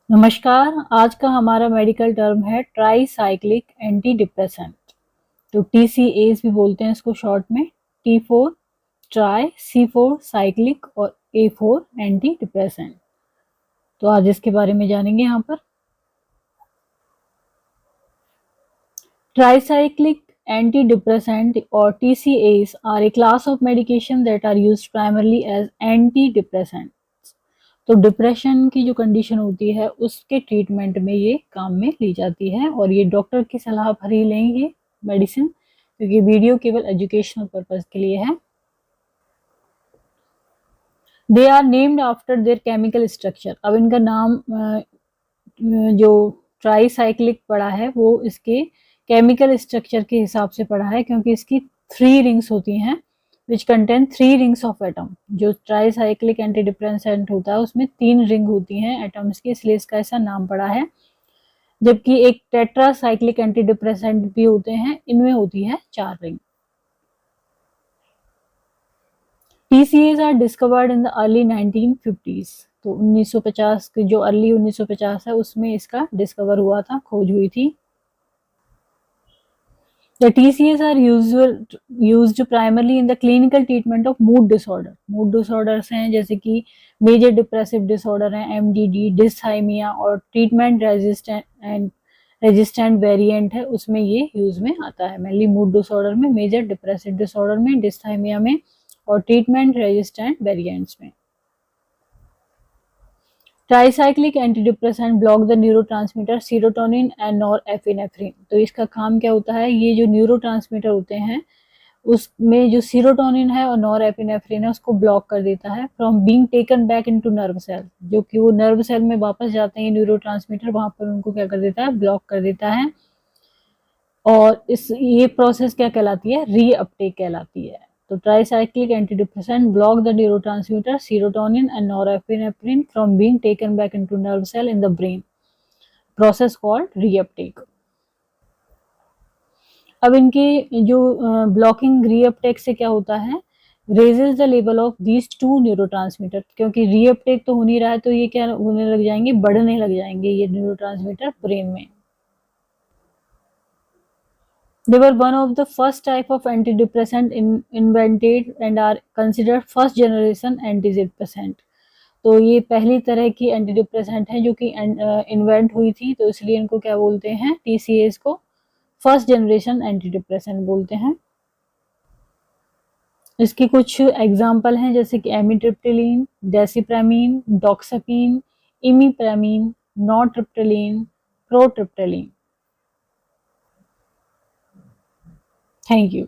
नमस्कार। आज का हमारा मेडिकल टर्म है ट्राईसाइक्लिक एंटी डिप्रेसेंट। तो TCAs भी बोलते हैं इसको शॉर्ट में। T4 ट्राई, C4 साइक्लिक और A4 एंटी डिप्रेसेंट। तो आज इसके बारे में जानेंगे यहाँ पर। Tricyclic antidepressant or TCAs are a class of medication that are used primarily as antidepressants। तो डिप्रेशन की जो कंडीशन होती है उसके ट्रीटमेंट में ये काम में ली जाती है और ये डॉक्टर की सलाह पर ही लेंगे मेडिसिन, क्योंकि वीडियो केवल एजुकेशनल पर्पज के लिए है। They are named after their chemical structure. अब इनका नाम जो ट्राईसाइक्लिक पड़ा है वो इसके केमिकल स्ट्रक्चर के हिसाब से पड़ा है, क्योंकि इसकी 3 रिंग्स होती हैं which contain 3 rings of atom. जो ट्राईसाइक्लिक एंटीडिप्रेसेंट होता है उसमें 3 रिंग होती हैं एटम्स की, इसलिए इसका ऐसा नाम पड़ा है। जबकि एक टेट्रासाइक्लिक एंटीडिप्रेसेंट भी होते हैं, इनमें होती है 4 ring. TCAs are discovered in the early 1950s। तो 1950 के जो अर्ली 1950 है उसमें इसका डिस्कवर हुआ था, खोज हुई थी। The TCAs are used primarily in the clinical treatment of mood disorder। Mood disorders हैं जैसे कि मेजर डिप्रेसिव डिसऑर्डर है, MDD, डिसथाइमिया और ट्रीटमेंट रेजिस्टेंट वेरिएंट है, उसमें ये यूज में आता है। मेनली मूड डिसऑर्डर में, मेजर डिप्रेसिव डिसऑर्डर में, डिसथाइमिया में और ट्रीटमेंट रेजिस्टेंट वेरिएंट्स में। Tricyclic antidepressant block the neurotransmitter serotonin and norepinephrine. तो इसका काम क्या होता है, ये जो न्यूरोट्रांसमीटर होते हैं उसमें जो सीरोटोनिन है और नॉरएपिनेफ्रिन है उसको ब्लॉक कर देता है from being taken back into nerve cell. जो कि वो नर्व सेल में वापस जाते हैं न्यूरोट्रांसमीटर, वहां पर उनको क्या कर देता है, ब्लॉक कर देता है। और ये प्रोसेस क्या कहलाती है, रीअपटेक कहलाती है। तो tricyclic antidepressant block the neurotransmitter serotonin and norepinephrine from being taken back into nerve cell in the brain, process called reuptake। अब इनकी जो ब्लॉकिंग रीअपटेक से क्या होता है, raises the level of these 2 neurotransmitter. क्योंकि रीअपटेक तो हो नहीं रहा है तो ये क्या होने लग जाएंगे, बढ़ने लग जाएंगे ये न्यूरोट्रांसमीटर ब्रेन में। They were one of the first type of antidepressant invented and are considered first generation antidepressant। तो ये पहली तरह की एंटी डिप्रेसेंट है जो कि इन्वेंट हुई थी, तो इसलिए इनको क्या बोलते हैं, TCAs को फर्स्ट जनरेशन एंटी डिप्रेसेंट बोलते हैं। इसकी कुछ एग्जाम्पल हैं जैसे कि एमिट्रिप्टिलीन, डेसिप्रामीन, डॉक्सापीन, इमीप्रामीन, नॉरट्रिप्टिलीन, प्रोट्रिप्टिलीन। Thank you.